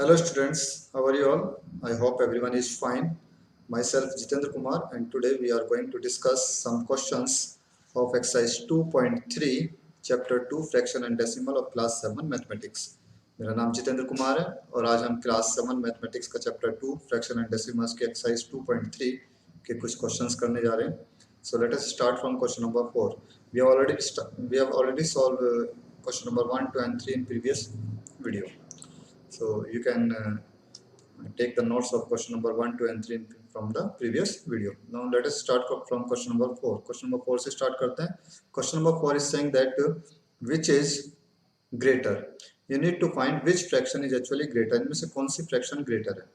Hello students, how are you all? I hope everyone is fine. Myself Jitendra Kumar and today we are going to discuss some questions of exercise 2.3 chapter 2 fraction and decimal of class 7 mathematics. मेरा नाम जितेंद्र कुमार है और आज हम class 7 mathematics का chapter 2 fraction and decimals के exercise 2.3 के कुछ क्वेश्चंस करने जा रहे हैं. So let us start from question number 4. We have already solved question number 1, 2 and 3 in previous video. So you can take the notes of question number 1, 2 and 3 from the previous video. Now let us start from question number 4. Question number 4 से start करते हैं. Question number 4 is saying that which is greater. You need to find which fraction is actually greater. इनमें से कौन सी fraction greater है.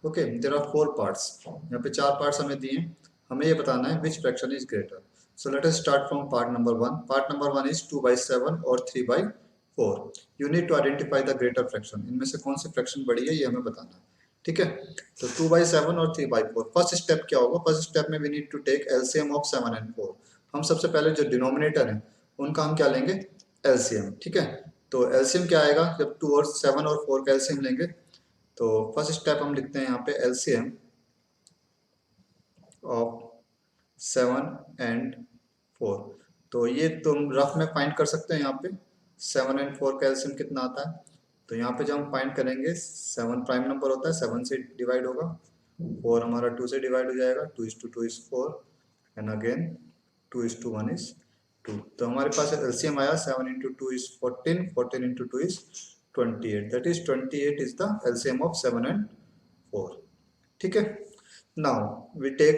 Okay, there are 4 parts. यहाँ पे 4 parts हमें दिए हैं. हमें ये बताना है which fraction is greater. So let us start from part number 1. Part number 1 is 2 by 7 or 3 by 4. You need to identify the greater fraction. इनमें से कौन सी fraction बड़ी है ये हमें बताना है. ठीक है, तो 2 by 7 और 3 by 4. फर्स्ट स्टेप क्या होगा? फर्स्ट स्टेप में we need to take LCM of 7 and 4. हम सबसे पहले जो डिनोमिनेटर है उनका हम क्या लेंगे? एलसीएम. ठीक है, तो एलसीएम क्या आएगा? जब 2 और 7 और 4 का एलसीएम लेंगे तो फर्स्ट स्टेप हम लिखते हैं यहाँ पे एलसीएम ऑफ 7 एंड 4. तो ये तुम रफ में फाइंड कर सकते हैं. यहाँ पे 7 एंड 4 का एलसीएम कितना आता है? तो यहाँ पे जब हम फाइंड करेंगे 7 प्राइम नंबर होता है, 7 से डिवाइड होगा, 4 हमारा 2 से डिवाइड हो जाएगा, 2:2 is 4 एंड अगेन 2:1 is 2. तो हमारे पास एलसीएम आया 7 into 2 is 14, 14 into 2 is 28. That is 28 is the LCM of 7 and 4. ठीक है, now we take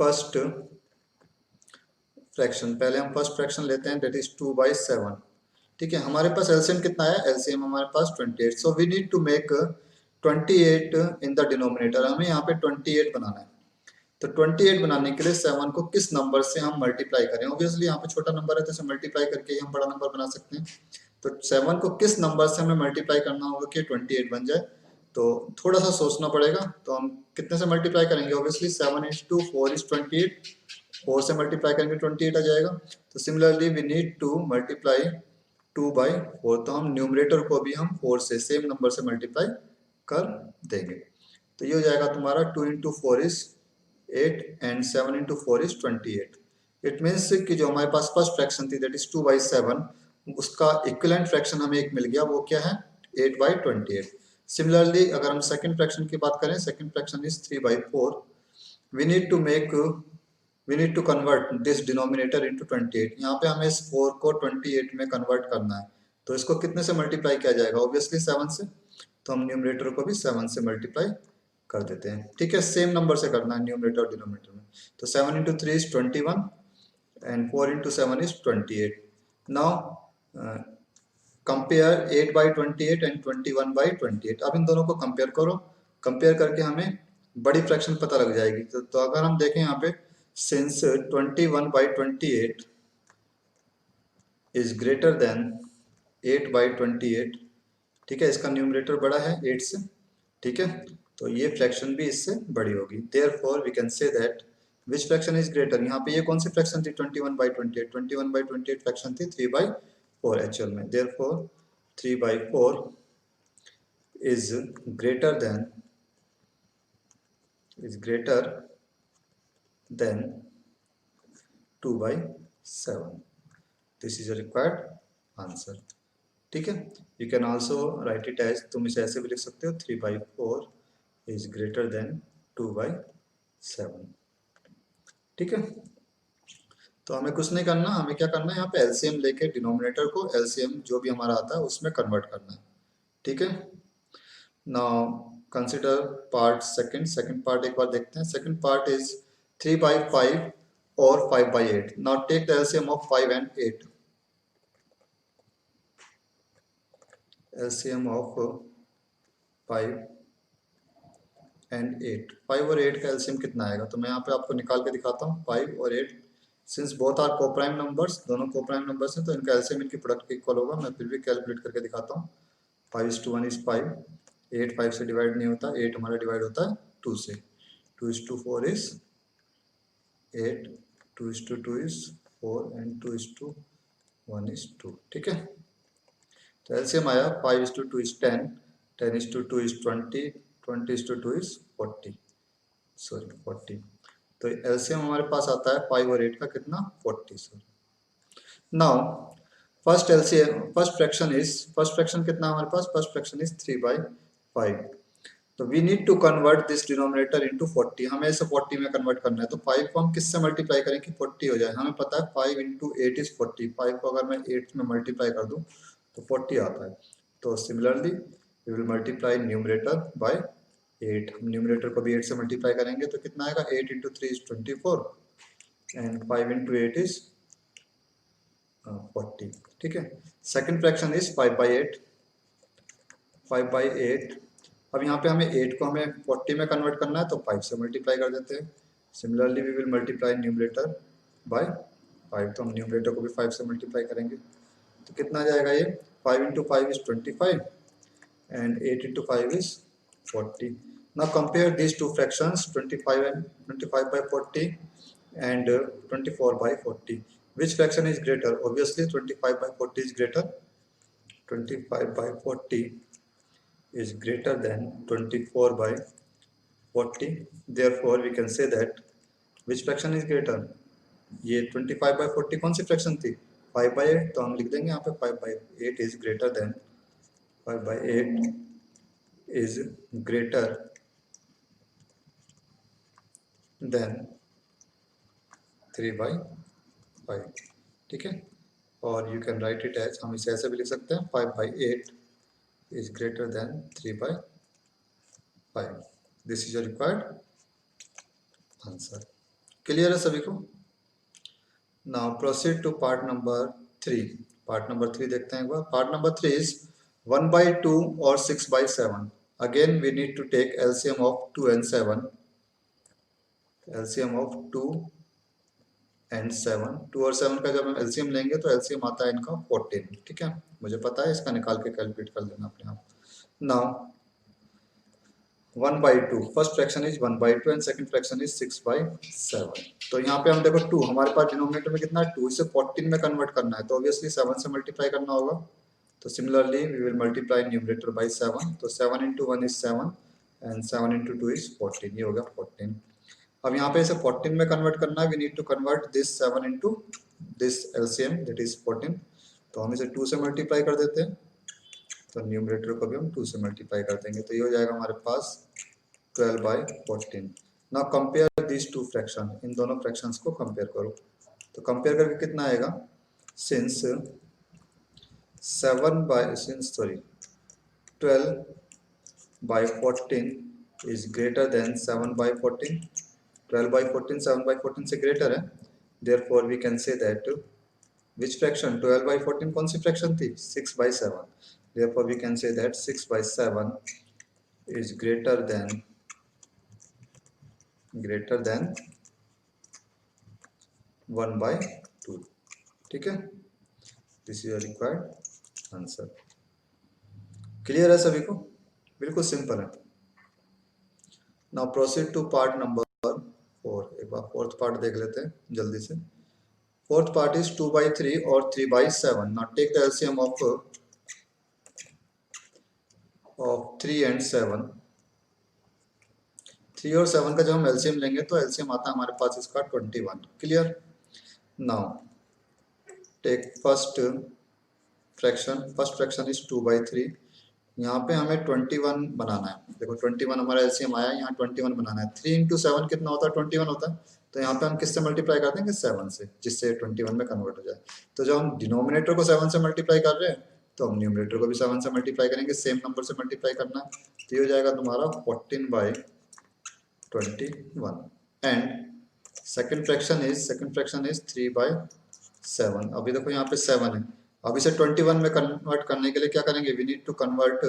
first fraction. पहले हम फर्स्ट फ्रैक्शन लेते हैं, दैट इज 2 by 7. ठीक है, हमारे पास एलसीएम कितना है? एलसीएम हमारे पास 28. So we need to make 28 in the denominator. हमें यहाँ पे 28 बनाना है. तो 28 बनाने के लिए 7 को किस नंबर से हम मल्टीप्लाई करें? ऑब्वियसली यहाँ पे छोटा नंबर है तो इसे मल्टीप्लाई करके ही हम बड़ा नंबर बना सकते हैं. तो 7 को किस नंबर से हमें मल्टीप्लाई करना होगा कि 28 बन जाए? तो थोड़ा सा सोचना पड़ेगा. तो हम कितने से मल्टीप्लाई करेंगे? Obviously 7 into 4 is 28. 4 से मल्टीप्लाई करेंगे 28 आ जाएगा. तो similarly we need to multiply 2 by 4. तो हम न्यूमरेटर को भी हम 4 से सेम नंबर से मल्टीप्लाई कर देंगे. तो ये हो जाएगा तुम्हारा 2 into 4 is 8 and 7 into 4 is 28. It means कि जो हमारे पास फर्स्ट फ्रैक्शन थी दैट इज 2 by 7, उसका इक्विवेलेंट फ्रैक्शन हमें एक मिल गया. वो क्या है? 8 by 28. सिमिलरली अगर हम सेकंड फ्रैक्शन की बात करें, second fraction is 3 by 4. We need to make we need to convert this denominator into 28. यहाँ पे हमें इस 4 को 28 में कन्वर्ट करना है. तो इसको कितने से मल्टीप्लाई किया जाएगा? ऑब्वियसली 7 से. तो हम न्यूमरेटर को भी 7 से मल्टीप्लाई कर देते हैं. ठीक है, सेम नंबर से करना है न्यूमरेटर और डिनोमिनेटर में. तो 7 into 3 is 21 and 4 into 7 is 28. Now compare 8 by 28 and 21 by 28. अब इन दोनों को कंपेयर करो. कंपेयर करके हमें बड़ी फ्रैक्शन पता लग जाएगी. तो अगर हम देखें यहाँ पे, since 21 by 28 is greater than 8 by 28. ठीक है, इसका न्यूमरेटर बड़ा है 8 से. ठीक है, तो ये फ्रैक्शन भी इससे बड़ी होगी. Therefore we can say that which fraction is greater. यहाँ पे ये कौन सी फ्रैक्शन थी? 21 by 28. 21 by 28 फ्रैक्शन थी 3 by 4 एक्चुअल में. Therefore 3 by 4 is greater than 2 by 7. This is a required answer. ठीक है, you can also write it as, तुम इसे ऐसे भी लिख सकते हो, 3 by 4 is greater than 2 by 7. ठीक है, तो हमें कुछ नहीं करना. हमें क्या करना है? यहाँ पे एलसीएम लेके डिनोमिनेटर को एलसीएम जो भी हमारा आता है उसमें कन्वर्ट करना है. ठीक है, now consider part second. Second part एक बार देखते हैं. सेकंड पार्ट इज 3 by 5 और 5 by 8. Now take the LCM of 5 and 8. LCM of 5 and 8. 5 और 8 का एलसीएम कितना आएगा? तो मैं यहाँ पे आपको निकाल के दिखाता हूँ. 5 और 8 since both are coprime numbers, दोनों कोप्राइम नंबर्स हैं, तो इनका एलसीएम इनकी प्रोडक्ट के इक्वल होगा. मैं फिर भी कैलकुलेट करके दिखाता हूँ. 5:1 is 5. 8 5 से डिवाइड नहीं होता. 8 हमारा डिवाइड होता है 2 से. 2:4 is 8. 2:2 is 4 and 2:1 is 2. ठीक है, तो एलसीएम आया 5:2 is 10. 10:2 is 20, 20:2 is 40, sorry 40। तो एलसीएम हमारे पास आता है 5 और 8 का कितना 40 sorry. Now first LCM first fraction कितना हमारे पास, फर्स्ट फ्रैक्शन इज 3/5। तो we need to convert this denominator into 40, हमें इसे 40 में कन्वर्ट करना है। तो 5 को हम किससे मल्टीप्लाई करें कि 40 हो जाए, हमें पता है 5 इंटू 8 इज 40, 5 को अगर मैं 8 में मल्टीप्लाई कर दूं तो 40 आता है। तो similarly we will multiply numerator by 8, हम न्यूमरेटर को भी 8 से मल्टीप्लाई करेंगे तो कितना आएगा, 8 into 3 is 24 and 5 into 8 is 40। ठीक है, सेकंड फ्रैक्शन इज 5/8, 5/8। अब यहाँ पे हमें 8 को हमें 40 में कन्वर्ट करना है तो 5 से मल्टीप्लाई कर देते हैं। Similarly we will multiply numerator by 5, तो हम न्यूमरेटर को भी 5 से मल्टीप्लाई करेंगे तो कितना आ जाएगा ये, 5 into 5 is 25 and 8 into 5 is 40। Now compare these two fractions 25/40 and 24/40. Which fraction is greater? Obviously 25/40 is greater. 25/40 is greater than 24/40. Therefore we can say that which fraction is greater? ये 25/40 कौन सी fraction थी, 5/8, तो हम लिख देंगे यहाँ पे 5/8 is greater than 5/8 is greater than 3/5। ठीक है, और you can write it as, हम इसे ऐसे भी लिख सकते हैं 5/8 is greater than 3/5। This is your required answer. Clear है सभी को? Now proceed to part number 3। Part number 3 देखते हैं एक बार। पार्ट नंबर 3 इज 1/2 और 6/7। Again we need to take LCM of 2 and 7। LCM of 2 and 7, 2 और 7 का जब हम एलसीएम लेंगे तो एलसीएम आता है इनका 14। ठीक है, मुझे पता है, इसका निकाल के कैलकुलेट कर लेना अपने आप। Now 1/2, first fraction is 1/2 and second fraction is 6/7। तो यहाँ पे हम देखो 2, हमारे पास डिनोमिनेटर में कितना है 2, इसे 14 में कन्वर्ट करना है तो ऑब्वियसली 7 से मल्टीप्लाई करना होगा। तो similarly we will multiply numerator by 7। तो 7 into 1 is 7 and 7 into 2 is 14, ये हो गया 14। अब यहाँ पे इसे 14 में कन्वर्ट करना है, we need to convert this 7 into this LCM that is 14। तो हम इसे 2 से मल्टीप्लाई कर देते हैं, तो न्यूमरेटर को भी हम 2 से मल्टीप्लाई कर देंगे तो ये हो जाएगा हमारे पास 12/14। Now compare this to fraction, इन दोनों फ्रैक्शंस को कंपेयर करो। तो कंपेयर करके कितना आएगा, सिंस 12/14 is greater than 7/14, 12/14 7/14 से ग्रेटर है, therefore we can say that which fraction, 12/14 कौन सी फ्रैक्शन थी, 6/7, therefore we can say that 6/7 is greater than 1/2। ठीक है, this is required answer. Clear है सभी को? बिल्कुल सिंपल है। Now proceed to part number 4। एक बार फोर्थ पार्ट देख लेते हैं जल्दी से। फोर्थ पार्ट इज 2/3 और 3/7। Now take the LCM of 3 and 7। 3 और 7 का जब हम एलसीएम लेंगे तो एलसीएम आता है हमारे पास इसका 21। Clear? Now take first fraction is 2/3। यहाँ पे हमें 21 बनाना है। देखो 21 हमारा एलसीएम आया, यहाँ 21 बनाना है। 3 इंटू 7 कितना होता है, 21 होता है। तो यहाँ पे हम किससे मल्टीप्लाई कर देंगे, 7 से, जिससे 21 में कन्वर्ट हो जाए। तो जब हम डिनोमिनेटर को 7 से मल्टीप्लाई कर रहे हैं तो हम न्यूमरेटर को भी 7 से मल्टीप्लाई करेंगे, सेम नंबर से मल्टीप्लाई करना है। तो ये हो जाएगा तुम्हारा 14/21 एंड सेकंड फ्रैक्शन इज 3/7। अभी देखो यहाँ पे 7 है, अब इसे 21 में कन्वर्ट करने के लिए क्या करेंगे, we need to convert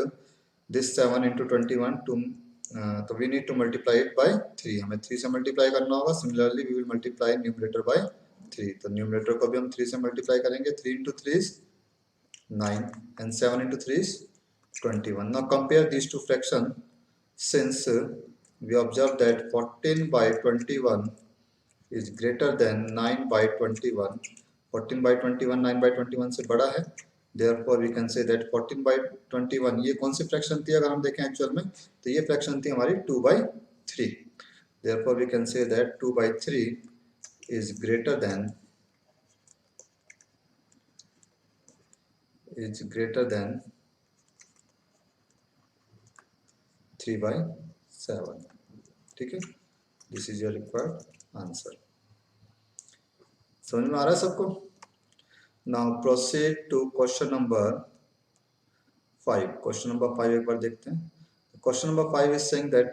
this 7 into 21 to, तो we need to multiply it by 3, हमें 3 से मल्टीप्लाई करना होगा। Similarly we will multiply numerator by 3, तो न्यूमरेटर को भी हम 3 से मल्टीप्लाई करेंगे। 3 into 3 is 9 and 7 into 3 is 21। Now compare this to fraction, since we observe that 14/21 is greater than 9/21, 14/21 9/21 से बड़ा है, therefore we can say that 14/21 ये कौन सी फ्रैक्शन थी अगर हम देखें एक्चुअल में, तो ये फ्रैक्शन थी हमारी 2/3। Therefore we can say that 2/3 is greater than 3/7। ठीक है, this is your required answer. समझ में आ रहा है सबको? Now proceed to question number 5। Question number 5 एक बार देखते हैं। Question number 5 is saying that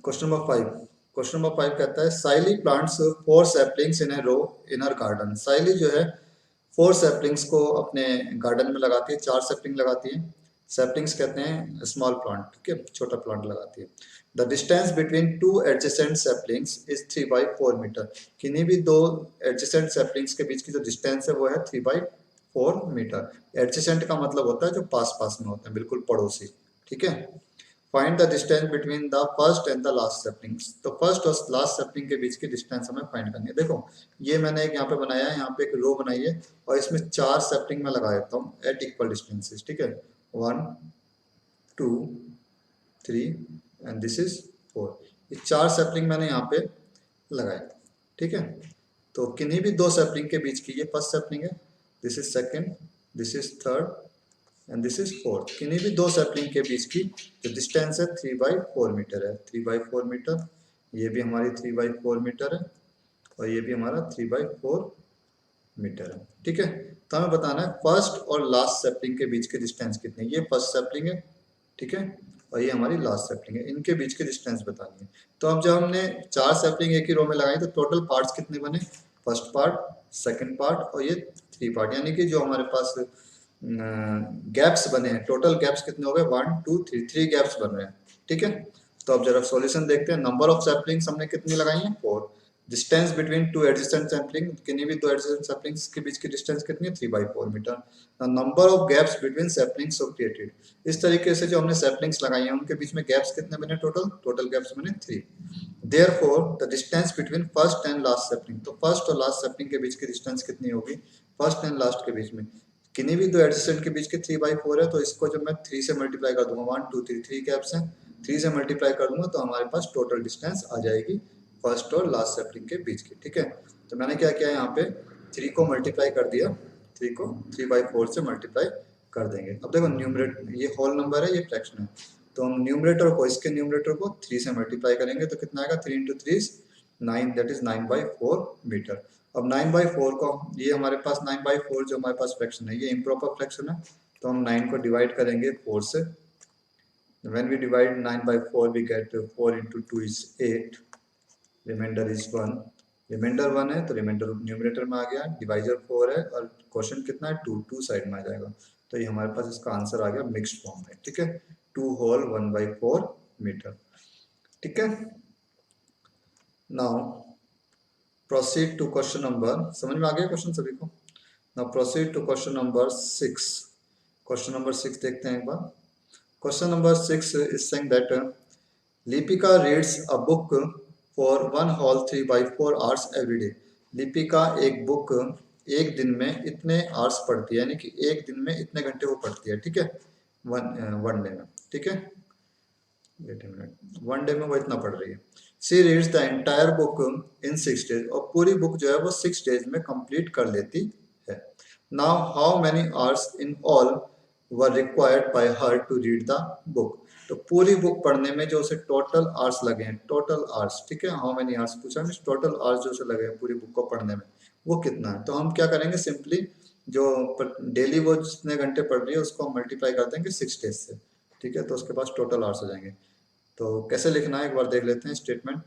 question number 5 कहता है Saili plants 4 saplings in a row in her garden. Saili जो है 4 सैपलिंग्स को अपने गार्डन में लगाती है, 4 सैपलिंग लगाती है। सैपलिंग्स कहते हैं स्मॉल प्लांट, ठीक है, छोटा प्लांट लगाती है। The distance between two adjacent saplings is 3/4 metre. किन्हीं भी दो एडजेसेंट सैपलिंग्स के बीच की जो डिस्टेंस है वो है 3/4 मीटर। एडजेसेंट का मतलब होता है जो पास पास में होते हैं, बिल्कुल पड़ोसी, ठीक है। Find the distance between the first and the last sapling. तो फर्स्ट और लास्ट सैपलिंग के बीच की डिस्टेंस हमें फाइंड करनी है। देखो ये मैंने एक यहाँ पे बनाया है, यहाँ पे एक रो बनाई है और इसमें 4 सैपलिंग में लगा देता हूँ एट इक्वल डिस्टेंसेस, ठीक है। 1 2 3 एंड दिस इज 4। ये 4 सैपलिंग मैंने यहाँ पे लगाए, ठीक है। तो किन्हीं भी दो सैपलिंग के बीच की, ये फर्स्ट सैपलिंग है, this is second, this is third and this is 4। किन्हीं भी दो सैपलिंग के बीच की जो डिस्टेंस है 3/4 मीटर है। 3/4 मीटर, ये भी हमारी 3/4 मीटर है और ये भी हमारा 3/4 मीटर है, ठीक है। तो हमें बताना है फर्स्ट और लास्ट सैपलिंग के बीच की डिस्टेंस कितनी है। ये फर्स्ट सैपलिंग है, ठीक है, और ये हमारी लास्ट सैपलिंग है, इनके बीच की डिस्टेंस बतानी है। तो अब जब हमने 4 सैपलिंग एक ही रो में लगाई तो टोटल पार्ट्स कितने बने, फर्स्ट पार्ट, सेकंड पार्ट और ये 3 पार्ट, यानी कि जो हमारे पास गैप्स बने हैं, टोटल गैप्स कितने हो गए 1 2 3, 3 गैप्स बन रहे हैं, ठीक है। तो अब जरा सॉल्यूशन देखते हैं। नंबर ऑफ सैपलिंग्स हमने कितनी लगाई हैं 4। Distance between two adjacent sapling, किन्हीं भी दो एडजेसेंट सैपलिंग्स के बीच की डिस्टेंस कितनी है 3/4 metre. Number of gaps between saplings of created, इस तरीके से जो हमने सैपलिंग्स लगाई हैं उनके बीच में गैप्स कितने बने, टोटल गैप्स बने 3। Therefore the distance between first and last sapling, तो फर्स्ट और लास्ट सैपलिंग के बीच की डिस्टेंस कितनी होगी, फर्स्ट एंड लास्ट के बीच में किन्हीं भी दो एडजेसेंट के बीच के 3/4 है, तो इसको जब मैं 3 से मल्टीप्लाई कर दूंगा, 1 2 3, 3 गैप्स हैं, 3 से मल्टीप्लाई कर दूंगा तो हमारे पास टोटल डिस्टेंस आ जाएगी फर्स्ट और लास्ट सैपलिंग के बीच की, ठीक है। तो मैंने क्या किया यहाँ पे 3 को मल्टीप्लाई कर दिया, 3 को 3/4 से मल्टीप्लाई कर देंगे। अब देखो न्यूमरेटर ये होल नंबर है, ये फ्रैक्शन है, तो हम न्यूमरेटर को, इसके न्यूमरेटर को 3 से मल्टीप्लाई करेंगे तो कितना आएगा 3 × 3 is 9, दैट इज 9/4 मीटर। अब 9/4 को, ये हमारे पास 9/4 जो हमारे पास फ्रैक्शन है ये इम्प्रॉपर फ्रैक्शन है, तो हम 9 को डिवाइड करेंगे 4 से। When we divide 9/4 we get 4 × 2 is 8, reminder is 1, reminder 1 है तो रिमाइंडर न्यूमरेटर में आ गया, डिवाइजर 4 है और क्वेश्चन कितना है 2 साइड में आ जाएगा, तो ये हमारे पास इसका आंसर आ गया मिक्स्ड फॉर्म में, ठीक है, 2 होल 1/4 मीटर, ठीक है। Now proceed to question number, समझ में आ गया क्वेश्चन सभी को? Now proceed to question number 6। Question number 6 देखते हैं एक बार। Question number 6 is saying that Lipika reads a book for 1 whole 3/4 hours every day. Lipika एक बुक एक दिन में इतने आवर्स पढ़ती है, यानी कि एक दिन में इतने घंटे वो पढ़ती है, ठीक है, वन डे में, ठीक है, वन डे में वो इतना पढ़ रही है। She reads the entire book in 6 days, और पूरी बुक जो है वो 6 days में कंप्लीट कर लेती है। Now how many hours in all were required by her to read the book. तो पूरी बुक पढ़ने में जो उसे टोटल आवर्स लगे हैं, टोटल आवर्स, ठीक है, हाउ मेनी आवर्स पूछा है, टोटल आवर्स जो उसे लगे हैं पूरी बुक को पढ़ने में वो कितना है। तो हम क्या करेंगे, सिंपली जो डेली वो जितने घंटे पढ़ रही है उसको हम मल्टीप्लाई कर देंगे 6 days से, ठीक है, तो उसके पास टोटल आवर्स हो जाएंगे। तो कैसे लिखना है एक बार देख लेते हैं statement.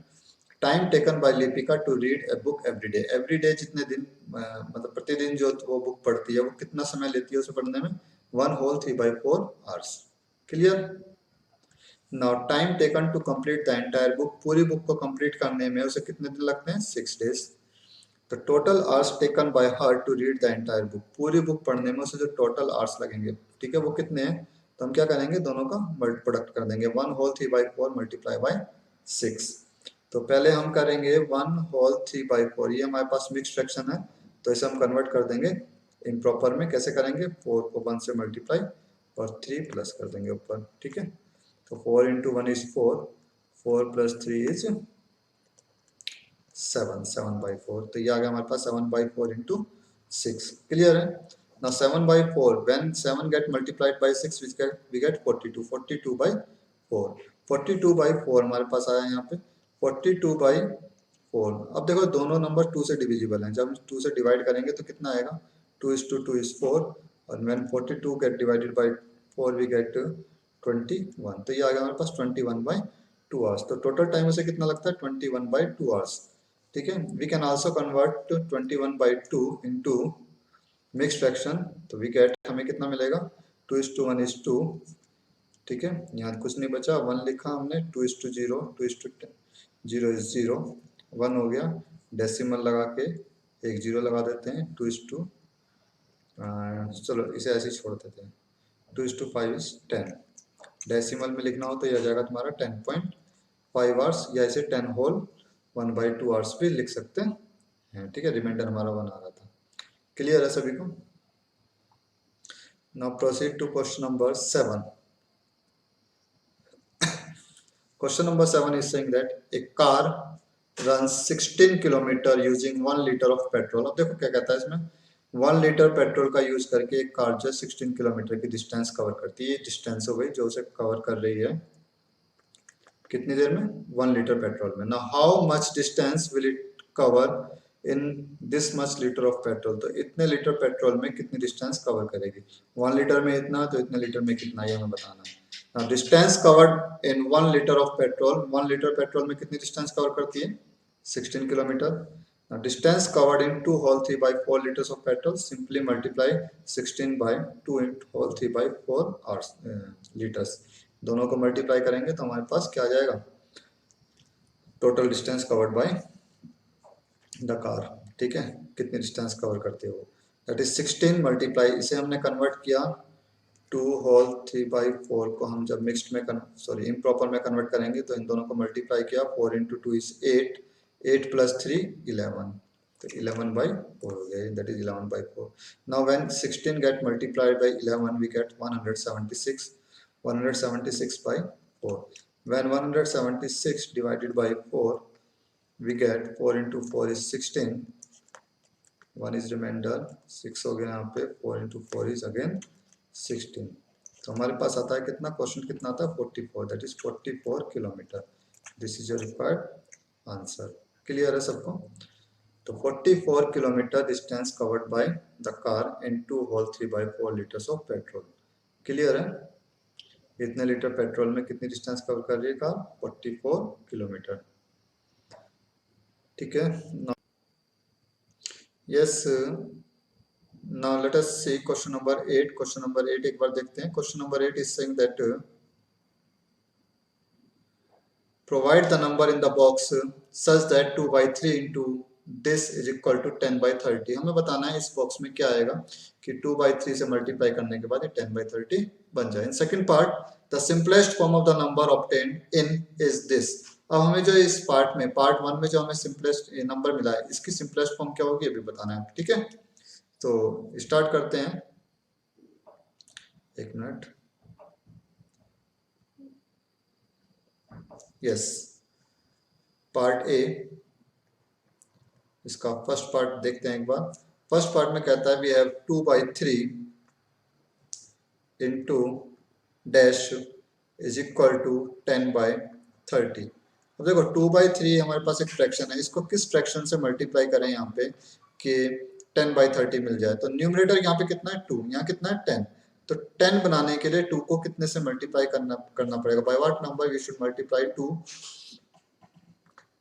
Time taken by Lipika to read a book every day, every day जितने दिन मतलब प्रतिदिन जो वो बुक पढ़ती है वो कितना समय लेती है उसे पढ़ने में, 1 whole 3/4 hours, clear. Now time taken to complete the entire book, पूरी बुक को कंप्लीट करने में उसे कितने दिन लगते हैं, 6 days। तो total hours taken by her to read the entire book, पूरी बुक पढ़ने में उसे जो टोटल आवर्स लगेंगे, ठीक है, वो कितने हैं, तो हम क्या करेंगे दोनों का प्रोडक्ट कर देंगे, 1 whole 3/4 मल्टीप्लाई बाय 6। तो पहले हम करेंगे 1 whole 3/4, ये हमारे पास मिक्स फ्रैक्शन है तो इसे हम कन्वर्ट कर देंगे इम्प्रॉपर में कैसे करेंगे, 4 को 1 से मल्टीप्लाई और 3 प्लस कर देंगे ऊपर, ठीक है। तो 4 इंटू 1 इज 4, 4 प्लस 3 इज 7, 7/4। तो ये आ गया हमारे पास 7/4 इंटू 6। क्लियर है ना। 7/4 when 7 get multiplied by 6 we get 42, 42/4, 42/4 हमारे पास आया यहाँ पे 42/4। अब देखो दोनों नंबर 2 से डिविजिबल हैं, जब 2 से डिवाइड करेंगे तो कितना आएगा, 2:2 is 4 और when 42 get divided by 4 we get 21। तो ये आ गया हमारे पास 21/2 आवर्स। तो टोटल टाइम उसे कितना लगता है, 21/2 आवर्स, ठीक है। We can also convert 21/2 into mixed fraction, तो वी गेट हमें कितना मिलेगा, 2:1 is 2, ठीक है। यहाँ कुछ नहीं बचा, 1 लिखा हमने, 2:0, 2:0 is 0, 1 हो गया, डेसिमल लगा के एक 0 लगा देते हैं, 2:, चलो इसे ऐसे ही छोड़ देते हैं, 2:5 is 10। डेसिमल में लिखना हो तो यह आ जाएगा तुम्हारा 10.5 आवर्स, या इसे 10 होल 1/2 आवर्स भी लिख सकते हैं, ठीक है। रिमाइंडर हमारा 1 आ रहा था। क्लियर है सभी को। Now proceed to question number 7। Question number 7 is saying that a car runs 16 kilometre using 1 litre of petrol. अब देखो क्या कहता है इसमें, 1 लीटर पेट्रोल का यूज करके एक कार जो 16 किलोमीटर की डिस्टेंस कवर करती है। डिस्टेंस हो गई जो उसे कवर कर रही है कितनी देर में, 1 लीटर पेट्रोल में। ना how much distance will it cover in this much litre of petrol. तो इतने लीटर पेट्रोल में कितनी डिस्टेंस कवर करेगी, 1 लीटर में इतना, तो इतने लीटर में कितना, ये हमें बताना है। Now distance covered in 1 liter of petrol, 1 liter petrol में कितनी डिस्टेंस कवर करती है, 16 kilometre. Now distance covered in 2 whole 3/4 liters of petrol, simply multiply 16 by 2 into whole 3/4 hours liters। दोनों को मल्टीप्लाई करेंगे तो हमारे पास क्या आ जाएगा, total distance covered by the car, ठीक है। कितनी डिस्टेंस कवर करती है वो, दैट इज 16 मल्टीप्लाई, इसे हमने कन्वर्ट किया 2 होल 3/4 को हम जब मिक्स्ड में इम्प्रॉपर में कन्वर्ट करेंगे तो इन दोनों को मल्टीप्लाई किया, 4 इंटू 2 इज 8, 8 प्लस 3 11, तो 11/4 हो गया, that is 11/4। Now when 16 get multiplied by 11 we get 176, 176/4। When 176 divided by 4 we get 4 into 4 is 16, 1 is remainder, 6 हो गया यहाँ पे, 4 into 4 is again 16। तो हमारे पास आता है कितना, क्वेश्चन कितना आता है, 44, that is 44 kilometre. This is your required answer. Clear है सबको। तो 44 kilometre distance covered by the car in 2 whole 3/4 litres of petrol. Clear है, इतने लीटर पेट्रोल में कितनी डिस्टेंस कवर कर रही है कार, 44 किलोमीटर, ठीक है। Yes, now let us see question number 8। question number 8 एक बार देखते हैं। question number 8 is saying that provide the number in the box such that 2/3 into this is equal to 10/30। हमें बताना है इस बॉक्स में क्या आएगा कि 2/3 से मल्टीप्लाई करने के बाद ये 10/30 बन जाए। In second part the simplest form of the number obtained in is this. अब हमें जो इस पार्ट में, पार्ट 1 में जो हमें सिंपलेस्ट नंबर मिला है, इसकी सिंपलेस्ट फॉर्म क्या होगी अभी बताना है, ठीक है। तो स्टार्ट करते हैं, एक मिनट। यस, पार्ट ए, इसका फर्स्ट पार्ट देखते हैं एक बार। फर्स्ट पार्ट में कहता है we have 2/3 into dash is equal to 10/30। अब देखो 2/3 हमारे पास एक फ्रैक्शन है, इसको किस फ्रैक्शन से मल्टीप्लाई करें यहाँ पे कि 10/30 मिल जाए। तो न्यूमरेटर यहाँ पे कितना है 2, यहाँ कितना है 10। तो 10 बनाने के लिए 2 को कितने से मल्टीप्लाई करना पड़ेगा, by what number we should multiply 2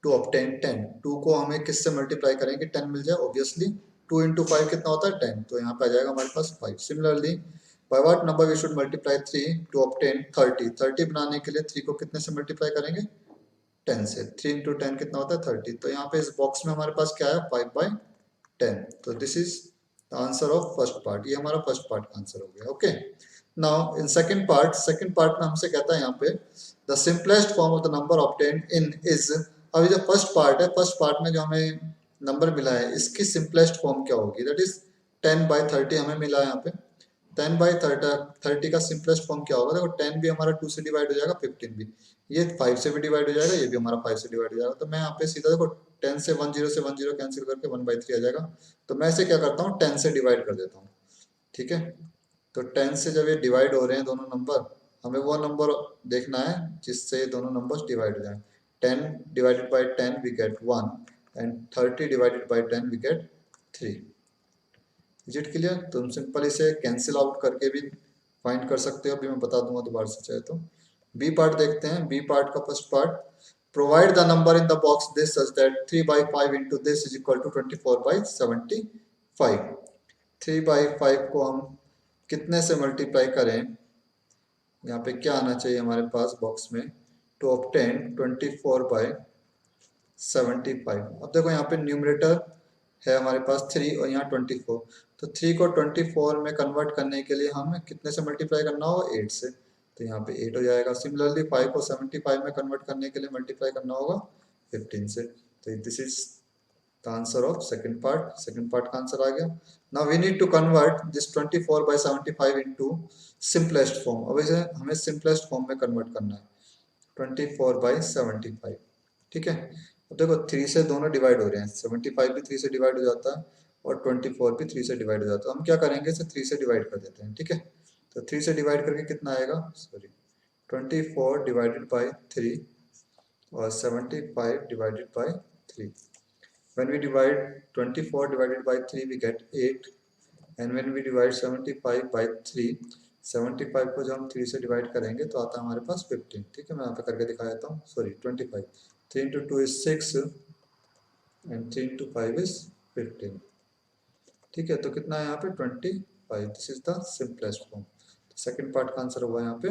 to obtain 10। 2 को हमें किससे मल्टीप्लाई करेंगे, 10 मिल जाए ऑब्वियसली। 2 इंटू 5 कितना होता है 10, तो यहाँ पे आ जाएगा हमारे पास 5। Similarly by what number we should multiply 3 to obtain 30। 30 बनाने के लिए 3 को कितने से मल्टीप्लाई करेंगे, 10 से। 3 इंटू 10 कितना होता है 30। तो यहाँ पे इस बॉक्स में हमारे पास क्या है 5/10। तो this is the answer of first part, ये हमारा फर्स्ट पार्ट का आंसर हो गया, okay. Now in second part में हमसे कहता है यहाँ पे the simplest form of the number obtained in is. अभी जो फर्स्ट पार्ट है, फर्स्ट पार्ट में जो हमें नंबर मिला है इसकी सिंपलेस्ट फॉर्म क्या होगी, दैट इज 10/30 हमें मिला है यहाँ पे। 10/30 का सिंपलेस्ट फॉर्म क्या होगा? देखो 10 भी हमारा 2 से डिवाइड हो जाएगा, 15 भी, ये 5 से भी डिवाइड हो जाएगा, ये भी हमारा 5 से डिवाइड हो जाएगा। तो मैं यहाँ पे सीधा देखो 10 से 10 कैंसिल करके 1/3 आ जाएगा। तो मैं इसे क्या करता हूँ, 10 से डिवाइड कर देता हूँ। ठीक है, तो 10 से जब ये डिवाइड हो रहे हैं दोनों नंबर, हमें वो नंबर देखना है जिससे ये दोनों नंबर्स डिवाइड हो जाए। 10 divided by 10 we get 1 and 30 divided by 10 we get 3। Is it clear? तुम सिंपल इसे कैंसिल आउट करके भी फाइंड कर सकते हो, अभी मैं बता दूंगा दोबारा से चाहे तो। बी पार्ट देखते हैं। बी पार्ट का first part, provide the number in the box this such that 3/5 into this is equal to 24/75। 3/5 को हम कितने से मल्टीप्लाई करें? यहाँ पे क्या आना चाहिए हमारे पास बॉक्स में, टू ऑब्टेन 24/75। अब देखो यहाँ पे न्यूमरेटर है हमारे पास 3 और यहाँ 24, तो 3 को 24 में कन्वर्ट करने के लिए हमें कितने से मल्टीप्लाई करना होगा? 8 से, तो यहाँ पे 8 हो जाएगा। सिमिलरली 5 को 75 में कन्वर्ट करने के लिए मल्टीप्लाई करना होगा 15 से। तो this is the answer of second part. Second part का आंसर आ गया। Now we need to convert this 24/75 into simplest form. अब इसे हमें सिंपलेस्ट फॉर्म में कन्वर्ट करना है, 24/75। ठीक है, अब देखो 3 से दोनों डिवाइड हो रहे हैं, 75 भी 3 से डिवाइड हो जाता है और 24 भी 3 से डिवाइड हो जाता है। हम क्या करेंगे, इसे 3 से डिवाइड कर देते हैं। ठीक है, तो 3 से डिवाइड करके कितना आएगा, सॉरी 24 डिवाइडेड बाई 3 और 75 divided by 3। When we divide 24 divided by 3 we get 8, and when we divide 75 by 3, 75 को जब हम 3 से डिवाइड करेंगे तो आता है हमारे पास 15। ठीक है, मैं यहाँ पे करके दिखा देता हूँ, sorry 25। 3 into 2 is 6 and 3 into 5 is 15। ठीक है, तो कितना है यहाँ पे 25। This is the simplest form. Second part का आंसर हुआ यहाँ पे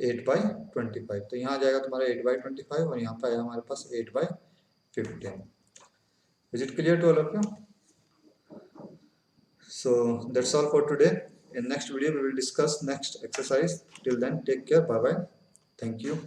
8/25। तो यहाँ आ जाएगा तुम्हारा 8/25 और यहाँ पे आया हमारे पास 8/15। Is it clear to all of you? So that's all for today. In next video we will discuss next exercise. Till then, take care. Bye bye. Thank you.